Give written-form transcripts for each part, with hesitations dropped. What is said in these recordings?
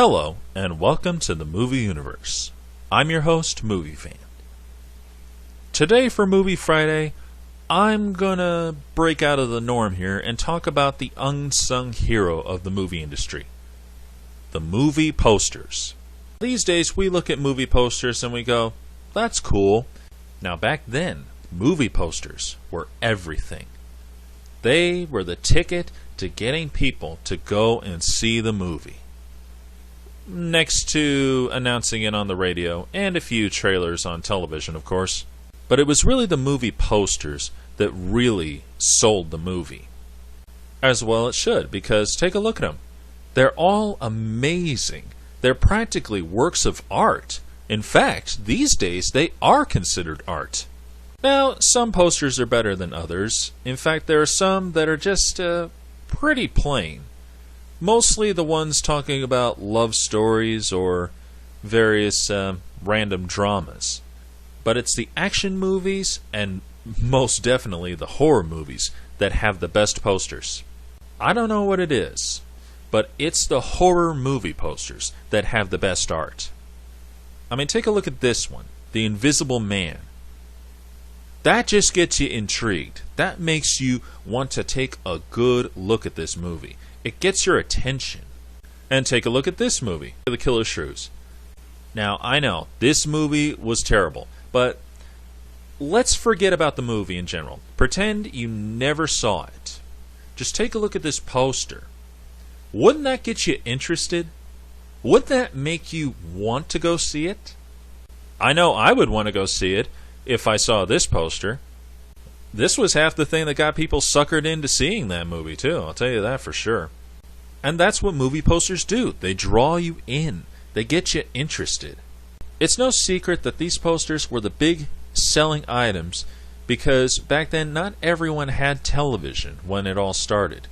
Hello, and welcome to the Movie Universe. I'm your host, Movie Fan. Today for Movie Friday, I'm gonna break out of the norm here and talk about the unsung hero of the movie industry. The movie posters. These days we look at movie posters and we go, that's cool. Now back then, movie posters were everything. They were the ticket to getting people to go and see the movie. Next to announcing it on the radio and a few trailers on television, of course. But it was really the movie posters that really sold the movie. As well it should, because take a look at them. They're all amazing. They're practically works of art. In fact, these days they are considered art. Now, some posters are better than others. In fact, there are some that are just pretty plain. Mostly the ones talking about love stories or various random dramas. But it's the action movies and most definitely the horror movies that have the best posters. I don't know what it is, but it's the horror movie posters that have the best art. I mean, take a look at this one, The Invisible Man. That just gets you intrigued. That makes you want to take a good look at this movie. It gets your attention. And take a look at this movie, The Killer Shrews. Now, I know, this movie was terrible, but let's forget about the movie in general. Pretend you never saw it. Just take a look at this poster. Wouldn't that get you interested? Wouldn't that make you want to go see it? I know I would want to go see it if I saw this poster. This was half the thing that got people suckered into seeing that movie, too. I'll tell you that for sure. And that's what movie posters do. They draw you in. They get you interested. It's no secret that these posters were the big selling items because back then not everyone had television when it all started.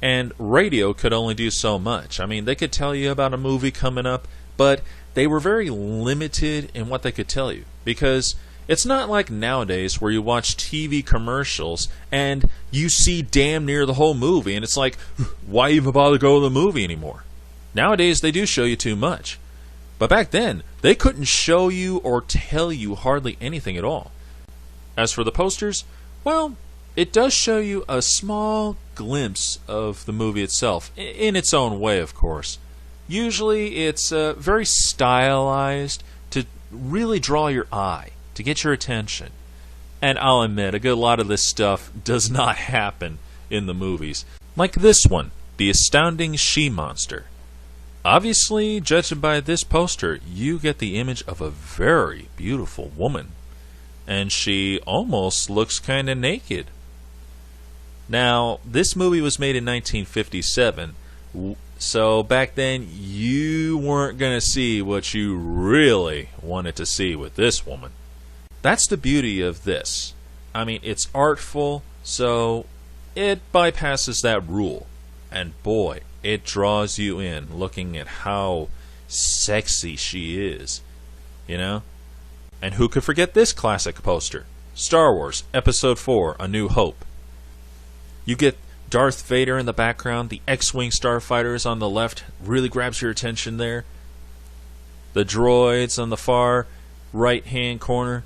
And radio could only do so much. I mean, they could tell you about a movie coming up, but they were very limited in what they could tell you because it's not like nowadays where you watch TV commercials and you see damn near the whole movie and it's like, why even bother go to the movie anymore? Nowadays they do show you too much. But back then, they couldn't show you or tell you hardly anything at all. As for the posters, well, it does show you a small glimpse of the movie itself, in its own way, of course. Usually it's very stylized to really draw your eye, to get your attention. And I'll admit, a good lot of this stuff does not happen in the movies. Like this one, The Astounding She-Monster. Obviously, judging by this poster, you get the image of a very beautiful woman. And she almost looks kind of naked. Now, this movie was made in 1957, so back then you weren't going to see what you really wanted to see with this woman. That's the beauty of this. I mean, it's artful, so it bypasses that rule. And boy, it draws you in looking at how sexy she is. You know? And who could forget this classic poster? Star Wars Episode 4, A New Hope. You get Darth Vader in the background, the X-Wing starfighters on the left, really grabs your attention there. The droids on the far right-hand corner.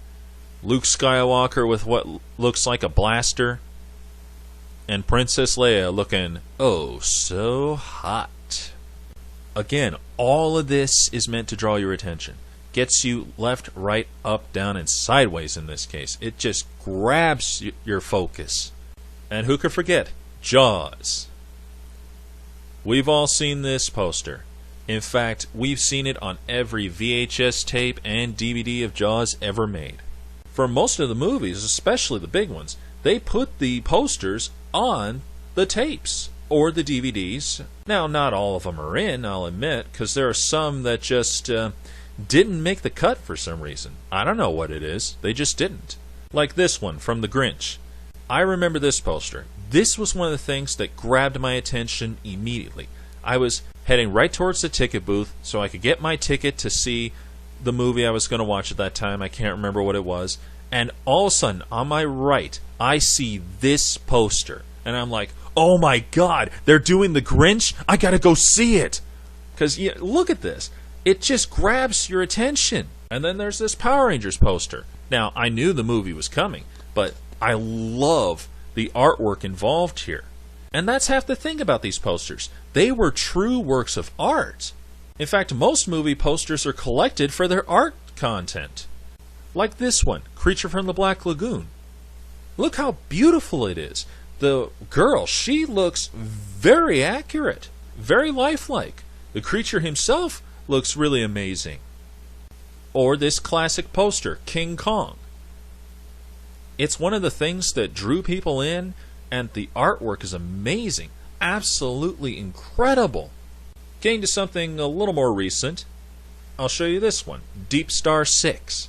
Luke Skywalker with what looks like a blaster. And Princess Leia looking, oh, so hot. Again, all of this is meant to draw your attention. Gets you left, right, up, down, and sideways in this case. It just grabs your focus. And who could forget? Jaws. We've all seen this poster. In fact, we've seen it on every VHS tape and DVD of Jaws ever made. For most of the movies, especially the big ones, they put the posters on the tapes or the DVDs. Now, not all of them are in, I'll admit, because there are some that just didn't make the cut for some reason. I don't know what it is. They just didn't. Like this one from The Grinch. I remember this poster. This was one of the things that grabbed my attention immediately. I was heading right towards the ticket booth so I could get my ticket to see the movie I was going to watch at that time. I can't remember what it was. And all of a sudden, on my right, I see this poster. And I'm like, oh my God, they're doing The Grinch? I gotta go see it. Because look at this. It just grabs your attention. And then there's this Power Rangers poster. Now, I knew the movie was coming, but I love the artwork involved here. And that's half the thing about these posters. They were true works of art. In fact, most movie posters are collected for their art content. Like this one, Creature from the Black Lagoon. Look how beautiful it is. The girl, she looks very accurate, very lifelike. The creature himself looks really amazing. Or this classic poster, King Kong. It's one of the things that drew people in, and the artwork is amazing, absolutely incredible. Getting to something a little more recent, I'll show you this one, Deep Star 6.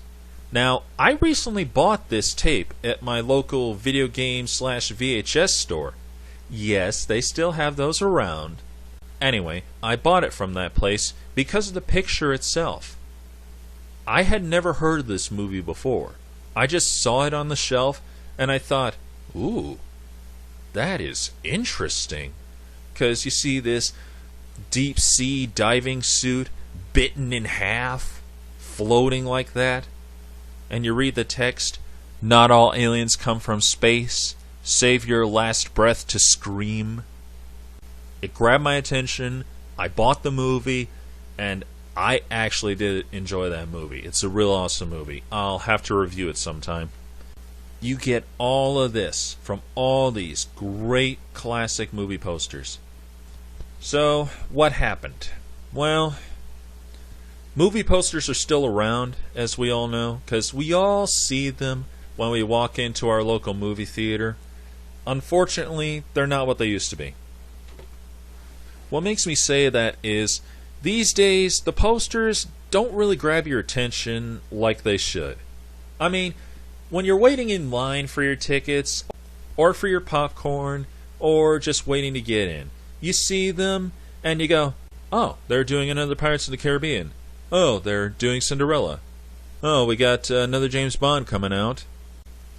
Now, I recently bought this tape at my local video game / VHS store. Yes, they still have those around. Anyway, I bought it from that place because of the picture itself. I had never heard of this movie before. I just saw it on the shelf and I thought, ooh, that is interesting. Because you see this deep sea diving suit bitten in half, floating like that. And you read the text, not all aliens come from space. Save your last breath to scream. It grabbed my attention. I bought the movie, and I actually did enjoy that movie. It's a real awesome movie. I'll have to review it sometime. You get all of this from all these great classic movie posters. So, what happened? Well, movie posters are still around, as we all know, because we all see them when we walk into our local movie theater. Unfortunately, they're not what they used to be. What makes me say that is, these days, the posters don't really grab your attention like they should. I mean, when you're waiting in line for your tickets, or for your popcorn, or just waiting to get in, you see them, and you go, oh, they're doing another Pirates of the Caribbean. Oh, they're doing Cinderella. Oh, we got another James Bond coming out.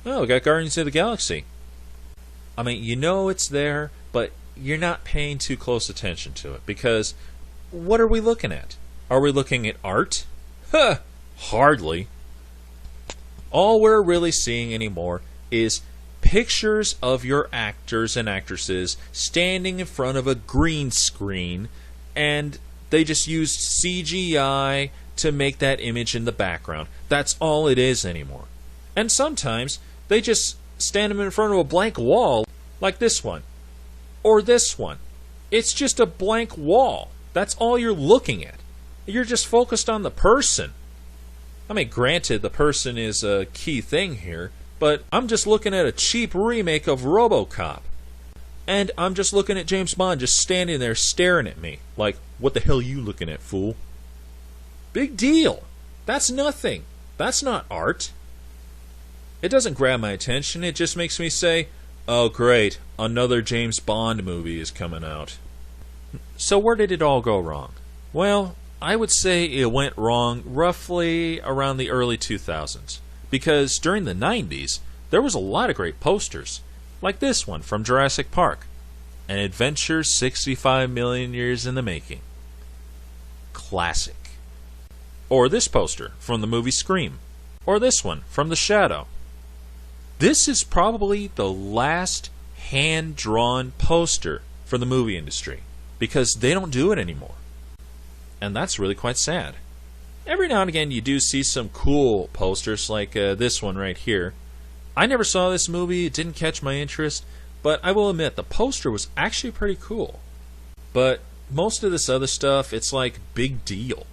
Oh, we got Guardians of the Galaxy. I mean, you know it's there, but you're not paying too close attention to it, because what are we looking at? Are we looking at art? Huh, hardly. All we're really seeing anymore is pictures of your actors and actresses standing in front of a green screen, and they just used CGI to make that image in the background. That's all it is anymore. And sometimes they just stand them in front of a blank wall, like this one. Or this one. It's just a blank wall. That's all you're looking at. You're just focused on the person. I mean, granted, the person is a key thing here, but I'm just looking at a cheap remake of RoboCop. And I'm just looking at James Bond just standing there staring at me. Like, what the hell are you looking at, fool? Big deal. That's nothing. That's not art. It doesn't grab my attention. It just makes me say, oh great, another James Bond movie is coming out. So where did it all go wrong? Well, I would say it went wrong roughly around the early 2000s. Because during the 90s, there was a lot of great posters. Like this one from Jurassic Park. An adventure 65 million years in the making. Classic. Or this poster from the movie Scream. Or this one from The Shadow. This is probably the last hand-drawn poster for the movie industry. Because they don't do it anymore. And that's really quite sad. Every now and again you do see some cool posters like this one right here. I never saw this movie, it didn't catch my interest, but I will admit the poster was actually pretty cool. But most of this other stuff, it's like big deal.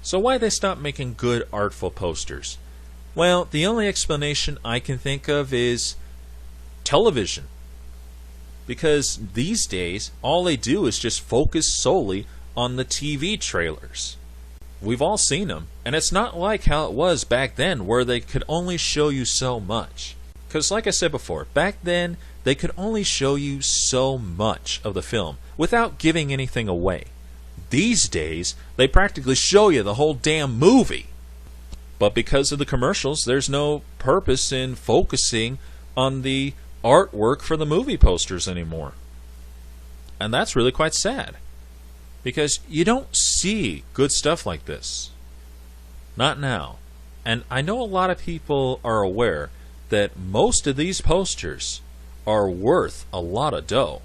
So why they stop making good artful posters? Well, the only explanation I can think of is television. Because these days, all they do is just focus solely on the TV trailers. We've all seen them, and it's not like how it was back then where they could only show you so much. Because like I said before, back then they could only show you so much of the film without giving anything away. These days, they practically show you the whole damn movie. But because of the commercials, there's no purpose in focusing on the artwork for the movie posters anymore. And that's really quite sad. because you don't see good stuff like this. Not now. And I know a lot of people are aware that most of these posters are worth a lot of dough.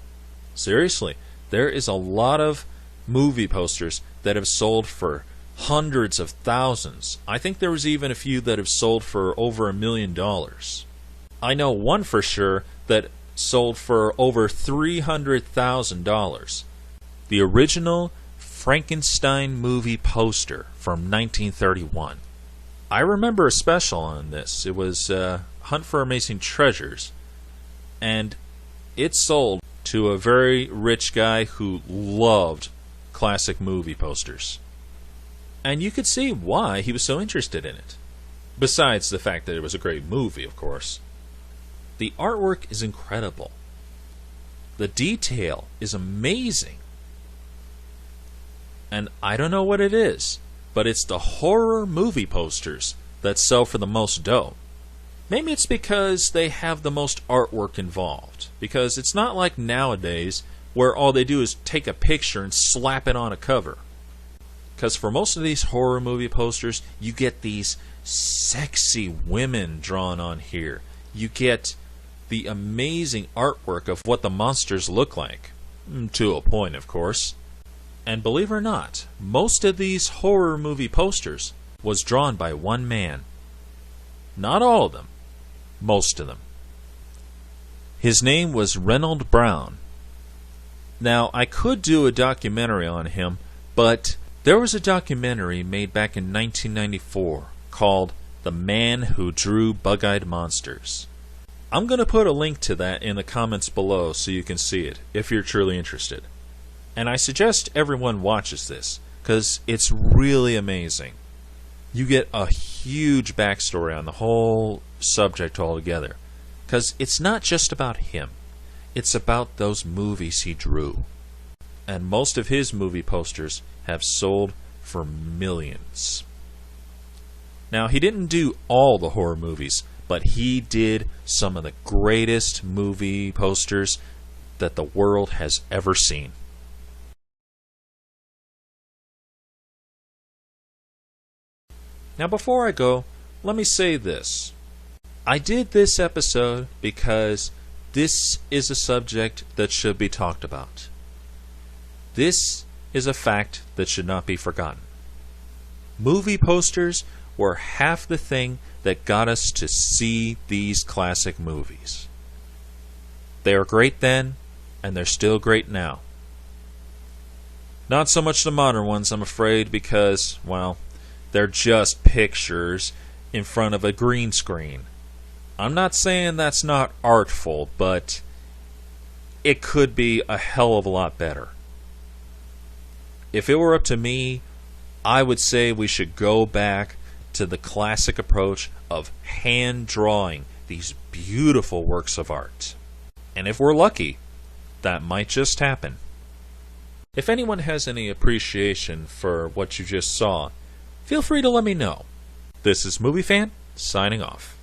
Seriously, there is a lot of movie posters that have sold for hundreds of thousands. I think there was even a few that have sold for over $1 million. I know one for sure that sold for over $300,000. The original Frankenstein movie poster from 1931. I remember a special on this. It was Hunt for Amazing Treasures, and it sold to a very rich guy who loved classic movie posters. And you could see why he was so interested in it. Besides the fact that it was a great movie, of course. The artwork is incredible. The detail is amazing. And I don't know what it is, but it's the horror movie posters that sell for the most dough. Maybe it's because they have the most artwork involved. Because it's not like nowadays where all they do is take a picture and slap it on a cover. Because for most of these horror movie posters, you get these sexy women drawn on here. You get the amazing artwork of what the monsters look like. To a point, of course. And believe it or not, most of these horror movie posters was drawn by one man. Not all of them. Most of them. His name was Reynold Brown. Now, I could do a documentary on him, but there was a documentary made back in 1994 called The Man Who Drew Bug-Eyed Monsters. I'm going to put a link to that in the comments below so you can see it, if you're truly interested. And I suggest everyone watches this, because it's really amazing. You get a huge backstory on the whole subject altogether. Because it's not just about him. It's about those movies he drew. And most of his movie posters have sold for millions. Now, he didn't do all the horror movies, but he did some of the greatest movie posters that the world has ever seen. Now, before I go, let me say this. I did this episode because this is a subject that should be talked about. This is a fact that should not be forgotten. Movie posters were half the thing that got us to see these classic movies. They were great then, and they're still great now. Not so much the modern ones, I'm afraid, because, well, they're just pictures in front of a green screen. I'm not saying that's not artful, but it could be a hell of a lot better. If it were up to me, I would say we should go back to the classic approach of hand drawing these beautiful works of art. And if we're lucky, that might just happen. If anyone has any appreciation for what you just saw, feel free to let me know. This is Movie Fan, signing off.